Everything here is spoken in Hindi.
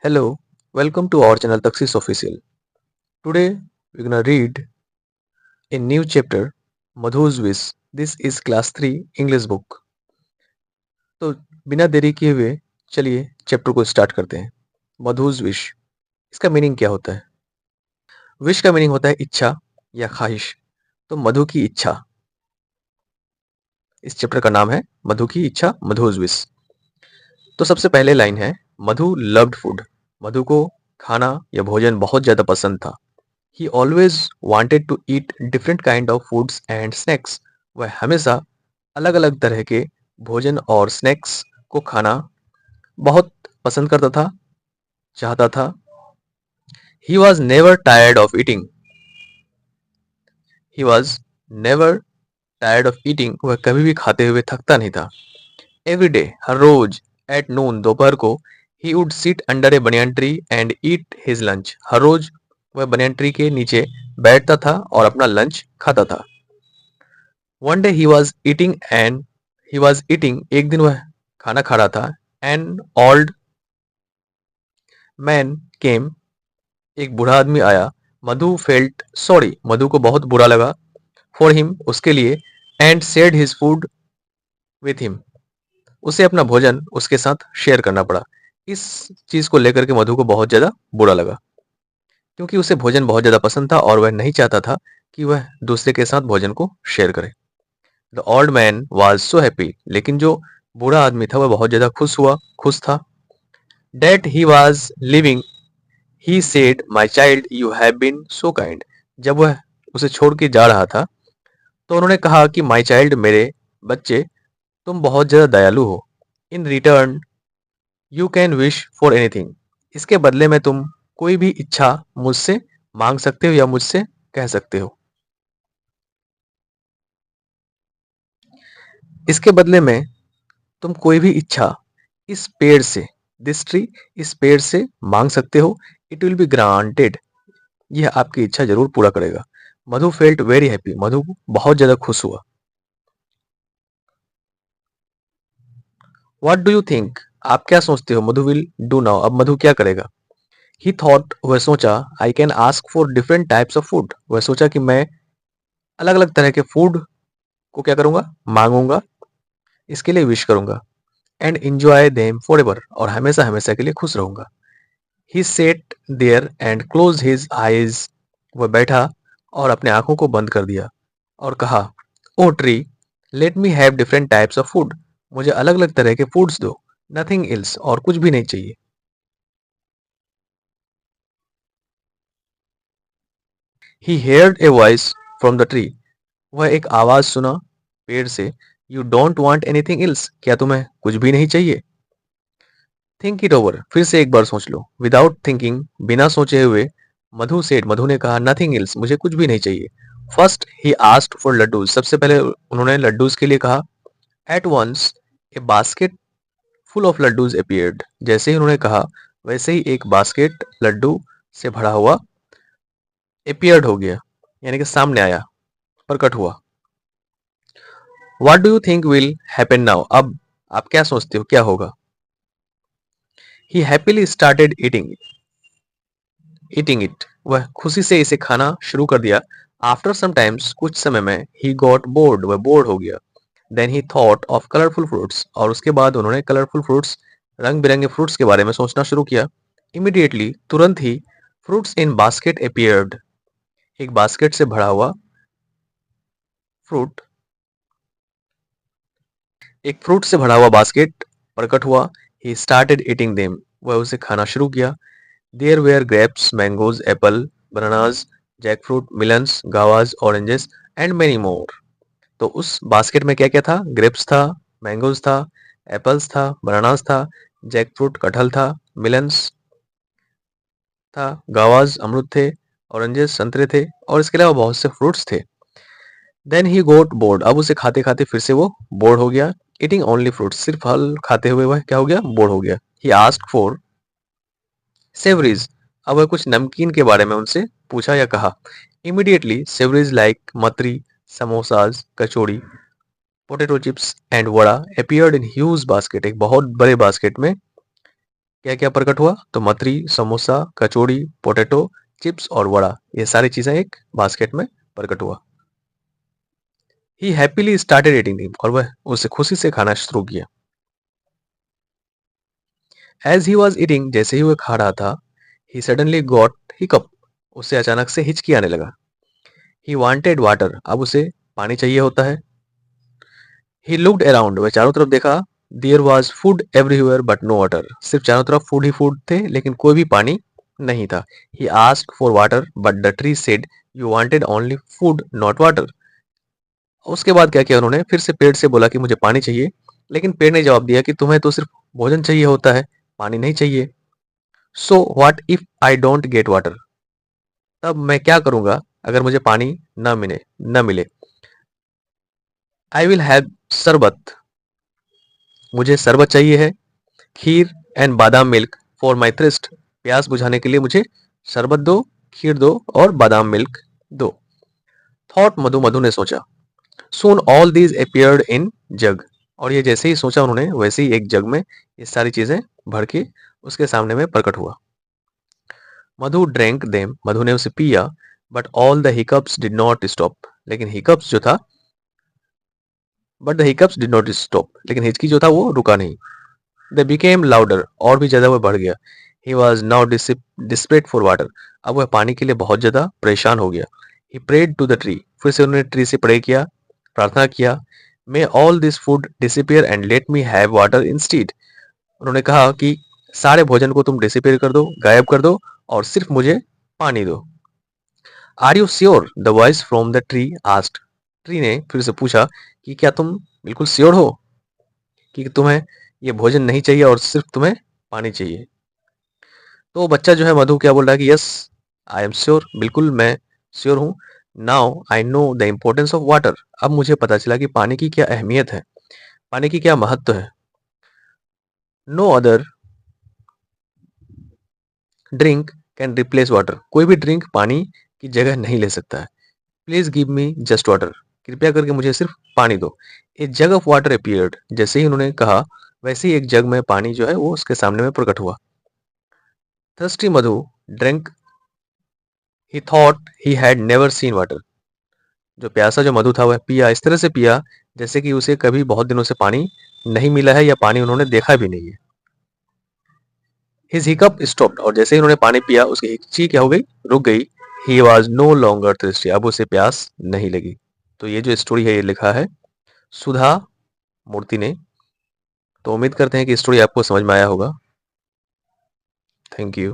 Hello, welcome to our channel Taxis Official. Today we're gonna read a new chapter, Madhu's Wish. This is class 3 English book. तो बिना देरी किए हुए चलिए चैप्टर को स्टार्ट करते हैं। मधुज विश, इसका मीनिंग क्या होता है? विश का मीनिंग होता है इच्छा या ख्वाहिश। तो मधु की इच्छा, इस चैप्टर का नाम है मधु की इच्छा, मधुज विश। तो सबसे पहले लाइन है, मधु लव्ड फूड। मधु को खाना या भोजन बहुत ज्यादा पसंद था। He always wanted to eat different kind of foods and snacks. वह हमेशा अलग अलग तरह के भोजन और स्नैक्स को खाना बहुत पसंद करता था, चाहता था। He was never tired of eating. He was never tired of eating. वह कभी भी खाते हुए थकता नहीं था। Every day, her rose, at noon, दोपहर को, he would sit under a banyan tree and eat his lunch. हर रोज वह बनियान ट्री के नीचे बैठता था और अपना लंच खाता था। One day he was eating, एक दिन वह खाना खा रहा था। An old man came, एक बूढ़ा आदमी आया। मधु फेल्ट सॉरी, मधु को बहुत बुरा लगा। फॉर हिम, उसके लिए। And shared his food with him, उसे अपना भोजन उसके साथ शेयर करना पड़ा। इस चीज को लेकर के मधु को बहुत ज्यादा बुरा लगा, क्योंकि उसे भोजन बहुत ज्यादा पसंद था और वह नहीं चाहता था कि वह दूसरे के साथ भोजन को शेयर करे। The old man was so happy, लेकिन जो बूढ़ा आदमी था वह बहुत ज्यादा खुश था। That he was leaving, he said, my child you have been so kind. जब वह उसे छोड़ के जा रहा था तो उन्होंने कहा कि माई चाइल्ड, मेरे बच्चे, तुम बहुत ज्यादा दयालु हो। In return you can wish for anything, इसके बदले में तुम कोई भी इच्छा मुझसे मांग सकते हो या मुझसे कह सकते हो। इसके बदले में तुम कोई भी इच्छा इस पेड़ से, दिस ट्री, इस पेड़ से मांग सकते हो। इट विल बी ग्रांटेड, यह आपकी इच्छा जरूर पूरा करेगा। मधु फेल्ट वेरी हैप्पी, मधु बहुत ज्यादा खुश हुआ। व्हाट डू यू थिंक, आप क्या सोचते हो, मधु विल डू नाउ, अब मधु क्या करेगा? ही थॉट, वह सोचा, I can ask for different types of food, वह सोचा कि मैं अलग अलग तरह के फूड को क्या करूंगा, मांगूंगा, इसके लिए विश करूंगा। And enjoy them forever, और हमेशा हमेशा के लिए खुश रहूंगा। He sat there and close his eyes, वह बैठा और अपने आंखों को बंद कर दिया और कहा, oh tree, let me have different types of food, मुझे अलग अलग तरह के फूड्स दो। नथिंग एल्स, और कुछ भी नहीं चाहिए। He heard a voice from the tree, वह एक आवाज सुना पेड़ से। You don't want anything else, क्या तुम्हें कुछ भी नहीं चाहिए? थिंक इट ओवर, फिर से एक बार सोच लो। विदाउट थिंकिंग, बिना सोचे हुए, मधु सेड, मधु ने कहा, नथिंग एल्स, मुझे कुछ भी नहीं चाहिए। First he asked for laddoos, सबसे पहले उन्होंने लड्डूज के लिए कहा। At once a basket full of laddoos appeared, जैसे ही उन्होंने कहा वैसे ही एक बास्केट लड्डू से भरा हुआ अपीयर्ड हो गया, यानी कि सामने आया, प्रकट हुआ। What do you think will happen now, अब आप क्या सोचते हो क्या होगा? ही हैप्पीली स्टार्टेड ईटिंग इट, वह खुशी से इसे खाना शुरू कर दिया। आफ्टर सम टाइम्स, कुछ समय में, ही गॉट बोर्ड, वह बोर्ड हो गया। Then he thought of colourful fruits, और उसके बाद उन्होंने कलरफुल फ्रूट्स, रंग बिरंगे फ्रूट्स के बारे में सोचना शुरू किया। इमीडिएटली, तुरंत ही, फ्रूट्स इन बास्केट अपीयर्ड, एक बास्केट से भरा हुआ फ्रूट, एक फ्रूट से भरा हुआ बास्केट प्रकट हुआ। ही स्टार्टेड ईटिंग देम, वह उसे खाना शुरू किया। There were grapes, mangoes, apple, bananas, jackfruit, melons, guavas, oranges and many more. तो उस बास्केट में क्या क्या था? ग्रेप्स था, मैंगोज था, एप्पल्स था, बनानास था, जैकफ्रूट कटहल था, मिलन्स था, गावाज अमरूद थे, ऑरेंजेस संतरे थे, और इसके अलावा बहुत से फ्रूट्स थे। देन ही गोट बोर्ड, अब उसे खाते खाते फिर से वो बोर्ड हो गया। ईटिंग ओनली फ्रूट्स, सिर्फ फल खाते हुए वह क्या हो गया? बोर्ड हो गया। ही आस्क्ड फॉर सेवरीज, अब वह कुछ नमकीन के बारे में उनसे पूछा या कहा। Immediately, savouries like mathri, samosas, kachori, potato chips and vada appeared in huge basket, एक बहुत बड़े बास्केट में क्या क्या प्रकट हुआ? तो मत्री, समोसा, कचौड़ी, पोटैटो चिप्स और वड़ा, ये सारी चीजें एक बास्केट में प्रकट हुआ। ही हैप्पीली स्टार्टेड ईटिंग देम, और वह उसे खुशी से खाना शुरू किया। एज ही वॉज ईटिंग, जैसे ही वह खा रहा था, ही सडनली गॉट हिकअप, उसे अचानक से हिचकी आने लगा। ही वांटेड वाटर, अब उसे पानी चाहिए होता है। ही लुक्ड अराउंड, वह चारों तरफ देखा। There was food everywhere but no water, सिर्फ चारों तरफ फूड ही फूड थे, लेकिन कोई भी पानी नहीं था। ही asked for water but the tree said you wanted only food not water. उसके बाद क्या किया उन्होंने, फिर से पेड़ से बोला कि मुझे पानी चाहिए, लेकिन पेड़ ने जवाब दिया कि तुम्हें तो सिर्फ भोजन चाहिए होता है, पानी नहीं चाहिए। So what if I don't get water, तब मैं क्या करूंगा अगर मुझे पानी न मिले। आई विल हैव शरबत, मुझे शरबत चाहिए है। खीर एंड बादाम मिल्क फॉर माई थ्रिस्ट, प्यास बुझाने के लिए मुझे शरबत दो, खीर दो और बादाम मिल्क दो। थॉट मधु, मधु ने सोचा। Soon all these appeared in jug, और ये जैसे ही सोचा उन्होंने, वैसे ही एक जग में ये सारी चीजें भर के उसके सामने में प्रकट हुआ। मधु ड्रैंक देम, मधु ने उसे पिया। But all the hiccups did not stop, लेकिन हिकअप्स जो था, but the hiccups did not stop, लेकिन हिचकी जो था वो रुका नहीं। दे बिकेम लाउडर, और भी ज्यादा वह बढ़ गया। He was now desperate for water, अब वह पानी के लिए बहुत ज्यादा परेशान हो गया। He prayed to the tree, फिर से उन्होंने ट्री से प्रे किया, प्रार्थना किया। May all this food disappear and let me have water instead, उन्होंने कहा कि सारे भोजन को तुम डिसअपियर कर दो, गायब कर दो, और सिर्फ मुझे पानी दो। Are you sure, the voice from the tree asked, tree ने फिर से पूछा कि क्या तुम बिल्कुल श्योर हो कि तुम्हें ये भोजन नहीं चाहिए और सिर्फ तुम्हें पानी चाहिए। तो बच्चा जो है मधु क्या बोल रहा है कि यस आई एम श्योर, बिल्कुल मैं श्योर हूँ। Now I know the importance of water, अब मुझे पता चला कि पानी की क्या अहमियत है, पानी की क्या महत्व है। No other drink can replace water, कोई भी ड्रिंक पानी की जगह नहीं ले सकता है। Please give me just water, कृपया करके मुझे सिर्फ पानी दो। ए जग ऑफ वाटर अपीयर्ड, जैसे ही उन्होंने कहा वैसे ही एक जग में पानी जो है वो उसके सामने में प्रकट हुआ। Thirsty Madhu drink, he thought he had never seen water, जो प्यासा जो मधु था वह पिया, इस तरह से पिया जैसे कि उसे कभी बहुत दिनों से पानी नहीं मिला है या पानी उन्होंने देखा भी नहीं है। हिज हिकअप स्टॉप्ड, और जैसे ही उन्होंने पानी पिया उसकी हिच्ची क्या हो गई, रुक गई। He was no longer thirsty, अब उसे प्यास नहीं लगी। तो ये जो स्टोरी है ये लिखा है सुधा मूर्ति ने। तो उम्मीद करते हैं कि स्टोरी आपको समझ में आया होगा। Thank you.